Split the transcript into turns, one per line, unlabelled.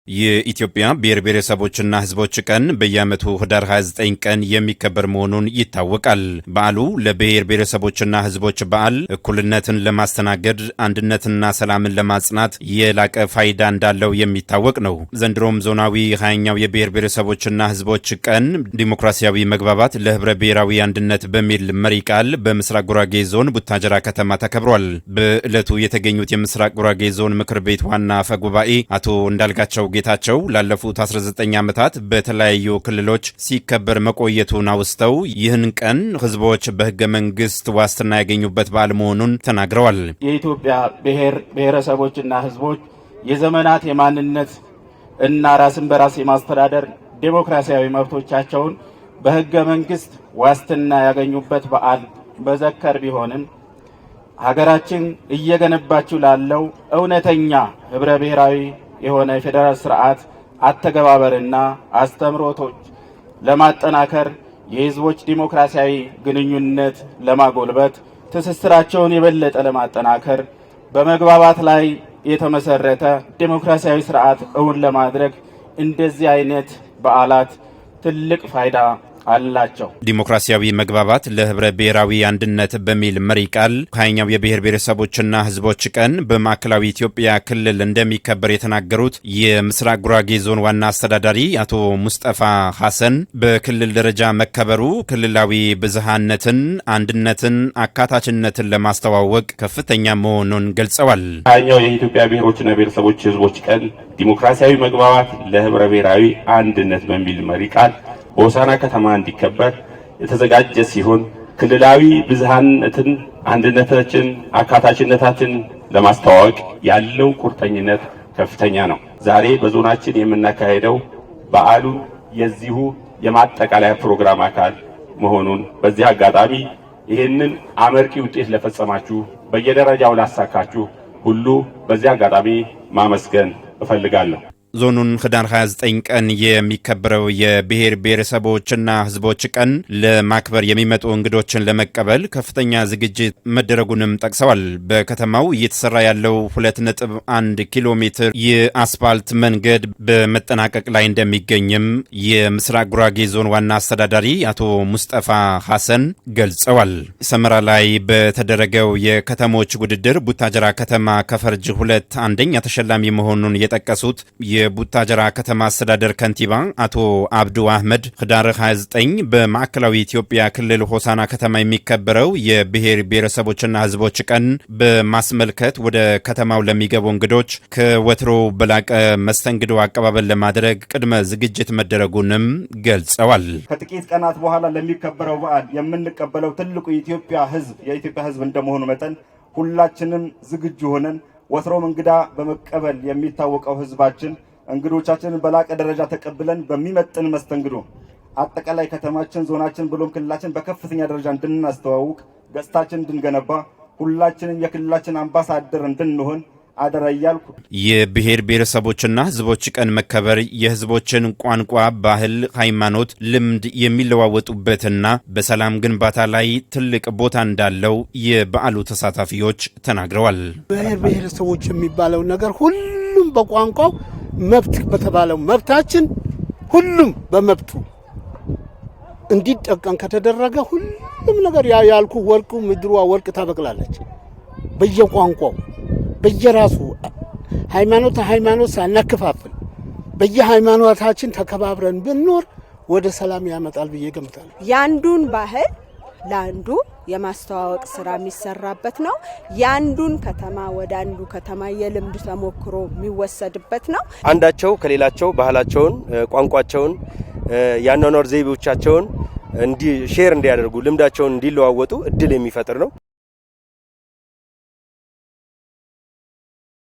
የኢትዮጵያ ብሔር ብሔረሰቦችና ሕዝቦች ቀን በየዓመቱ ህዳር 29 ቀን የሚከበር መሆኑን ይታወቃል። በዓሉ ለብሔር ብሔረሰቦችና ሕዝቦች በዓል እኩልነትን ለማስተናገድ አንድነትና ሰላምን ለማጽናት የላቀ ፋይዳ እንዳለው የሚታወቅ ነው። ዘንድሮም ዞናዊ 20ኛው የብሔር ብሔረሰቦችና ሕዝቦች ቀን ዲሞክራሲያዊ መግባባት ለህብረ ብሔራዊ አንድነት በሚል መሪ ቃል በምስራቅ ጉራጌ ዞን ቡታጀራ ከተማ ተከብሯል። በዕለቱ የተገኙት የምስራቅ ጉራጌ ዞን ምክር ቤት ዋና አፈ ጉባኤ አቶ እንዳልጋቸው ጌታቸው ላለፉት 19 ዓመታት በተለያዩ ክልሎች ሲከበር መቆየቱን አውስተው ይህን ቀን ህዝቦች በህገ መንግስት ዋስትና ያገኙበት በዓል መሆኑን ተናግረዋል።
የኢትዮጵያ ብሔር ብሔረሰቦችና ህዝቦች የዘመናት የማንነት እና ራስን በራስ የማስተዳደር ዴሞክራሲያዊ መብቶቻቸውን በህገ መንግስት ዋስትና ያገኙበት በዓል መዘከር ቢሆንም ሀገራችን እየገነባችው ላለው እውነተኛ ህብረ ብሔራዊ የሆነ የፌደራል ስርዓት አተገባበርና አስተምሮቶች ለማጠናከር የህዝቦች ዲሞክራሲያዊ ግንኙነት ለማጎልበት ትስስራቸውን የበለጠ ለማጠናከር በመግባባት ላይ የተመሰረተ ዲሞክራሲያዊ ስርዓት እውን ለማድረግ እንደዚህ አይነት በዓላት ትልቅ ፋይዳ አላቸው።
ዲሞክራሲያዊ መግባባት ለህብረ ብሔራዊ አንድነት በሚል መሪ ቃል 20ኛው የብሔር ብሔረሰቦችና ህዝቦች ቀን በማዕከላዊ ኢትዮጵያ ክልል እንደሚከበር የተናገሩት የምስራቅ ጉራጌ ዞን ዋና አስተዳዳሪ አቶ ሙስጠፋ ሐሰን በክልል ደረጃ መከበሩ ክልላዊ ብዝሃነትን፣ አንድነትን፣ አካታችነትን ለማስተዋወቅ ከፍተኛ መሆኑን ገልጸዋል።
20ኛው የኢትዮጵያ ብሔሮችና ብሔረሰቦች ህዝቦች ቀን ዲሞክራሲያዊ መግባባት ለህብረ ብሔራዊ አንድነት በሚል መሪ ቃል በሆሳና ከተማ እንዲከበር የተዘጋጀ ሲሆን ክልላዊ ብዝሃነትን፣ አንድነታችን፣ አካታችነታችን ለማስተዋወቅ ያለው ቁርጠኝነት ከፍተኛ ነው። ዛሬ በዞናችን የምናካሄደው በዓሉ የዚሁ የማጠቃለያ ፕሮግራም አካል መሆኑን በዚህ አጋጣሚ ይህንን አመርቂ ውጤት ለፈጸማችሁ በየደረጃው ላሳካችሁ ሁሉ በዚህ አጋጣሚ ማመስገን እፈልጋለሁ።
ዞኑን ህዳር 29 ቀን የሚከበረው የብሔር ብሔረሰቦችና ህዝቦች ቀን ለማክበር የሚመጡ እንግዶችን ለመቀበል ከፍተኛ ዝግጅት መደረጉንም ጠቅሰዋል። በከተማው እየተሰራ ያለው 2.1 ኪሎ ሜትር የአስፋልት መንገድ በመጠናቀቅ ላይ እንደሚገኝም የምስራቅ ጉራጌ ዞን ዋና አስተዳዳሪ አቶ ሙስጠፋ ሐሰን ገልጸዋል። ሰመራ ላይ በተደረገው የከተሞች ውድድር ቡታጀራ ከተማ ከፈርጅ 2 አንደኛ ተሸላሚ መሆኑን የጠቀሱት የቡታጀራ ከተማ አስተዳደር ከንቲባ አቶ አብዱ አህመድ ህዳር 29 በማዕከላዊ ኢትዮጵያ ክልል ሆሳና ከተማ የሚከበረው የብሔር ብሔረሰቦችና ህዝቦች ቀን በማስመልከት ወደ ከተማው ለሚገቡ እንግዶች ከወትሮ በላቀ መስተንግዶ አቀባበል ለማድረግ ቅድመ ዝግጅት መደረጉንም ገልጸዋል።
ከጥቂት ቀናት በኋላ ለሚከበረው በዓል የምንቀበለው ትልቁ የኢትዮጵያ ህዝብ እንደመሆኑ መጠን ሁላችንም ዝግጁ ሆነን ወትሮም እንግዳ በመቀበል የሚታወቀው ህዝባችን እንግዶቻችንን በላቀ ደረጃ ተቀብለን በሚመጥን መስተንግዶ አጠቃላይ ከተማችን፣ ዞናችን ብሎም ክልላችን በከፍተኛ ደረጃ እንድናስተዋውቅ ገጽታችን እንድንገነባ ሁላችንም የክልላችን አምባሳደር እንድንሆን አደራ እያልኩ
የብሔር ብሔረሰቦችና ህዝቦች ቀን መከበር የህዝቦችን ቋንቋ፣ ባህል፣ ሃይማኖት፣ ልምድ የሚለዋወጡበትና በሰላም ግንባታ ላይ ትልቅ ቦታ እንዳለው የበዓሉ ተሳታፊዎች ተናግረዋል።
ብሔር ብሔረሰቦች የሚባለው ነገር ሁሉም በቋንቋው መብት በተባለው መብታችን ሁሉም በመብቱ እንዲጠቀም ከተደረገ ሁሉም ነገር ያልኩ ወርቁ ምድሯ ወርቅ ታበቅላለች። በየቋንቋው በየራሱ ሃይማኖት ሳናከፋፍል በየሃይማኖታችን ተከባብረን ብንኖር ወደ ሰላም ያመጣል ብዬ ገምታለሁ።
ያንዱን ባህል ለአንዱ የማስተዋወቅ ስራ የሚሰራበት ነው። ያንዱን ከተማ ወደ አንዱ ከተማ የልምድ ተሞክሮ የሚወሰድበት ነው።
አንዳቸው ከሌላቸው ባህላቸውን፣ ቋንቋቸውን፣ ያኗኗር ዘይቤዎቻቸውን ሼር እንዲያደርጉ ልምዳቸውን እንዲለዋወጡ እድል የሚፈጥር ነው።